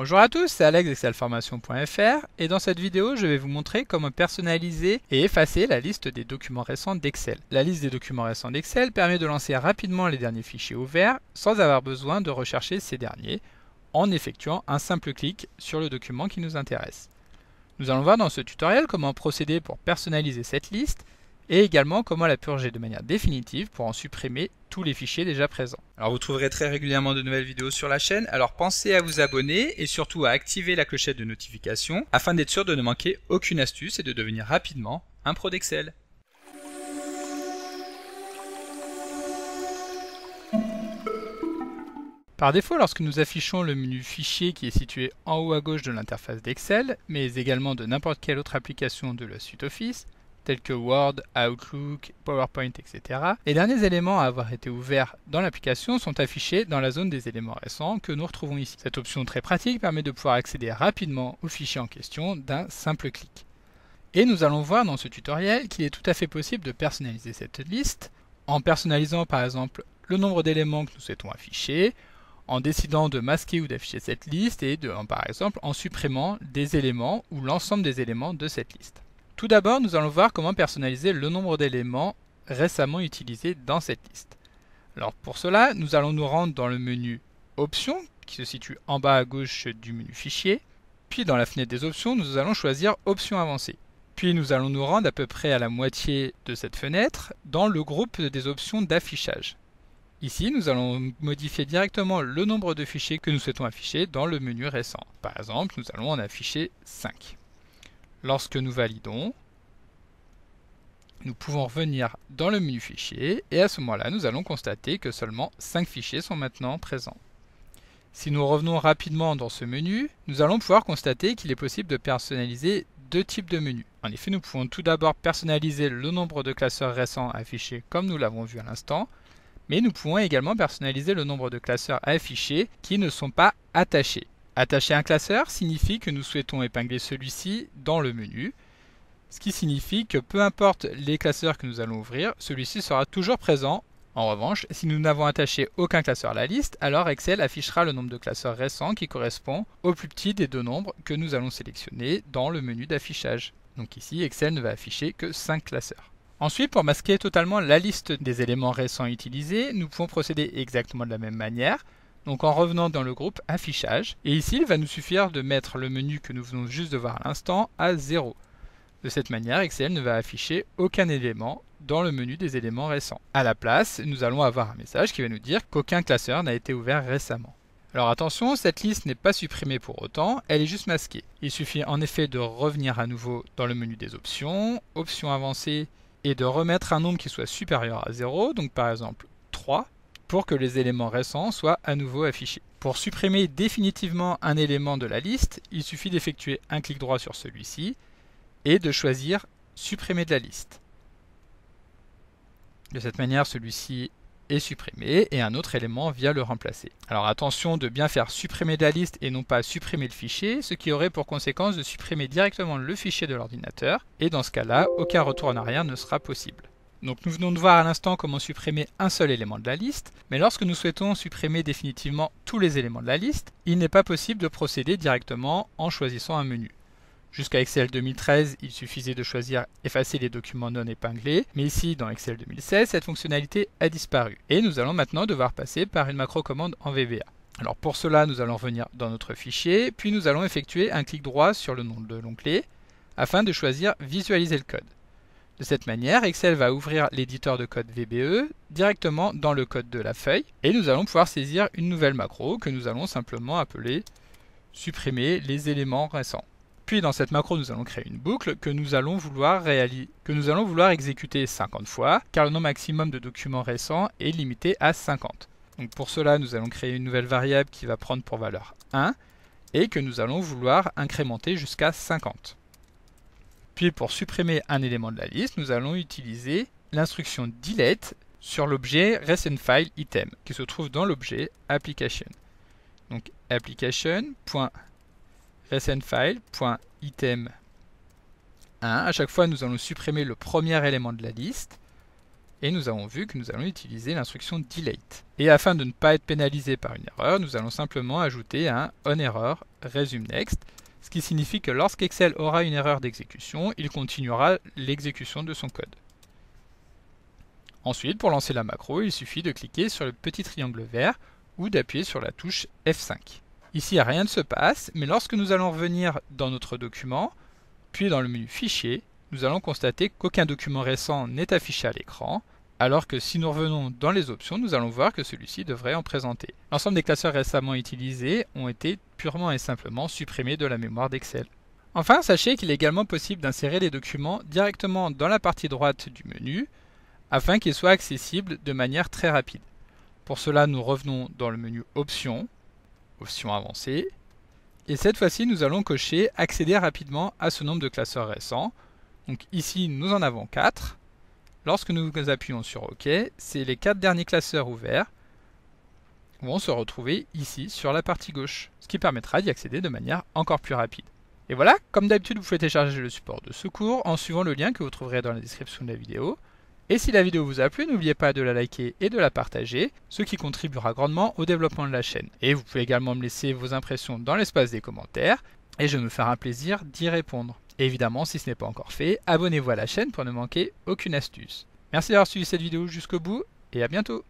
Bonjour à tous, c'est Alex d'excelformation.fr et dans cette vidéo, je vais vous montrer comment personnaliser et effacer la liste des documents récents d'Excel. La liste des documents récents d'Excel permet de lancer rapidement les derniers fichiers ouverts sans avoir besoin de rechercher ces derniers en effectuant un simple clic sur le document qui nous intéresse. Nous allons voir dans ce tutoriel comment procéder pour personnaliser cette liste et également comment la purger de manière définitive pour en supprimer tous les fichiers déjà présents. Alors vous trouverez très régulièrement de nouvelles vidéos sur la chaîne, alors pensez à vous abonner et surtout à activer la clochette de notification afin d'être sûr de ne manquer aucune astuce et de devenir rapidement un pro d'Excel. Par défaut, lorsque nous affichons le menu Fichier qui est situé en haut à gauche de l'interface d'Excel, mais également de n'importe quelle autre application de la suite Office, tels que Word, Outlook, PowerPoint, etc. Les derniers éléments à avoir été ouverts dans l'application sont affichés dans la zone des éléments récents que nous retrouvons ici. Cette option très pratique permet de pouvoir accéder rapidement au fichier en question d'un simple clic. Et nous allons voir dans ce tutoriel qu'il est tout à fait possible de personnaliser cette liste en personnalisant par exemple le nombre d'éléments que nous souhaitons afficher, en décidant de masquer ou d'afficher cette liste et par exemple en supprimant des éléments ou l'ensemble des éléments de cette liste. Tout d'abord, nous allons voir comment personnaliser le nombre d'éléments récemment utilisés dans cette liste. Alors pour cela, nous allons nous rendre dans le menu Options, qui se situe en bas à gauche du menu Fichier. Puis dans la fenêtre des options, nous allons choisir Options avancées. Puis nous allons nous rendre à peu près à la moitié de cette fenêtre dans le groupe des options d'affichage. Ici, nous allons modifier directement le nombre de fichiers que nous souhaitons afficher dans le menu récent. Par exemple, nous allons en afficher 5. Lorsque nous validons, nous pouvons revenir dans le menu Fichier et à ce moment-là, nous allons constater que seulement 5 fichiers sont maintenant présents. Si nous revenons rapidement dans ce menu, nous allons pouvoir constater qu'il est possible de personnaliser deux types de menus. En effet, nous pouvons tout d'abord personnaliser le nombre de classeurs récents affichés comme nous l'avons vu à l'instant, mais nous pouvons également personnaliser le nombre de classeurs affichés qui ne sont pas attachés. Attacher un classeur signifie que nous souhaitons épingler celui-ci dans le menu, ce qui signifie que peu importe les classeurs que nous allons ouvrir, celui-ci sera toujours présent. En revanche, si nous n'avons attaché aucun classeur à la liste, alors Excel affichera le nombre de classeurs récents qui correspond au plus petit des deux nombres que nous allons sélectionner dans le menu d'affichage. Donc ici, Excel ne va afficher que 5 classeurs. Ensuite, pour masquer totalement la liste des éléments récents utilisés, nous pouvons procéder exactement de la même manière. Donc en revenant dans le groupe Affichage, et ici il va nous suffire de mettre le menu que nous venons juste de voir à l'instant à 0. De cette manière, Excel ne va afficher aucun élément dans le menu des éléments récents. À la place, nous allons avoir un message qui va nous dire qu'aucun classeur n'a été ouvert récemment. Alors attention, cette liste n'est pas supprimée pour autant, elle est juste masquée. Il suffit en effet de revenir à nouveau dans le menu des options, options avancées, et de remettre un nombre qui soit supérieur à 0, donc par exemple 3, pour que les éléments récents soient à nouveau affichés. Pour supprimer définitivement un élément de la liste, il suffit d'effectuer un clic droit sur celui-ci et de choisir Supprimer de la liste. De cette manière, celui-ci est supprimé et un autre élément vient le remplacer. Alors attention de bien faire supprimer de la liste et non pas supprimer le fichier, ce qui aurait pour conséquence de supprimer directement le fichier de l'ordinateur et dans ce cas-là, aucun retour en arrière ne sera possible. Donc nous venons de voir à l'instant comment supprimer un seul élément de la liste, mais lorsque nous souhaitons supprimer définitivement tous les éléments de la liste, il n'est pas possible de procéder directement en choisissant un menu. Jusqu'à Excel 2013, il suffisait de choisir Effacer les documents non épinglés, mais ici dans Excel 2016, cette fonctionnalité a disparu. Et nous allons maintenant devoir passer par une macro-commande en VBA. Alors pour cela, nous allons revenir dans notre fichier, puis nous allons effectuer un clic droit sur le nom de l'onglet, afin de choisir Visualiser le code. De cette manière, Excel va ouvrir l'éditeur de code VBE directement dans le code de la feuille et nous allons pouvoir saisir une nouvelle macro que nous allons simplement appeler Supprimer les éléments récents. Puis dans cette macro, nous allons créer une boucle que nous allons vouloir exécuter 50 fois car le nombre maximum de documents récents est limité à 50. Donc pour cela, nous allons créer une nouvelle variable qui va prendre pour valeur 1 et que nous allons vouloir incrémenter jusqu'à 50. Puis pour supprimer un élément de la liste, nous allons utiliser l'instruction delete sur l'objet recent file item qui se trouve dans l'objet application. Donc application.recentFile.item1. À chaque fois, nous allons supprimer le premier élément de la liste et nous avons vu que nous allons utiliser l'instruction delete. Et afin de ne pas être pénalisé par une erreur, nous allons simplement ajouter un onError resume next, ce qui signifie que lorsqu'Excel aura une erreur d'exécution, il continuera l'exécution de son code. Ensuite, pour lancer la macro, il suffit de cliquer sur le petit triangle vert ou d'appuyer sur la touche F5. Ici, rien ne se passe, mais lorsque nous allons revenir dans notre document, puis dans le menu Fichier, nous allons constater qu'aucun document récent n'est affiché à l'écran, alors que si nous revenons dans les options, nous allons voir que celui-ci devrait en présenter. L'ensemble des classeurs récemment utilisés ont été purement et simplement supprimés de la mémoire d'Excel. Enfin, sachez qu'il est également possible d'insérer les documents directement dans la partie droite du menu, afin qu'ils soient accessibles de manière très rapide. Pour cela, nous revenons dans le menu Options, Options avancées, et cette fois-ci, nous allons cocher Accéder rapidement à ce nombre de classeurs récents. Donc ici, nous en avons 4. Lorsque nous appuyons sur OK, c'est les 4 derniers classeurs ouverts vont se retrouver ici sur la partie gauche, ce qui permettra d'y accéder de manière encore plus rapide. Et voilà, comme d'habitude, vous pouvez télécharger le support de ce cours en suivant le lien que vous trouverez dans la description de la vidéo. Et si la vidéo vous a plu, n'oubliez pas de la liker et de la partager, ce qui contribuera grandement au développement de la chaîne. Et vous pouvez également me laisser vos impressions dans l'espace des commentaires, et je me ferai un plaisir d'y répondre. Et évidemment, si ce n'est pas encore fait, abonnez-vous à la chaîne pour ne manquer aucune astuce. Merci d'avoir suivi cette vidéo jusqu'au bout, et à bientôt!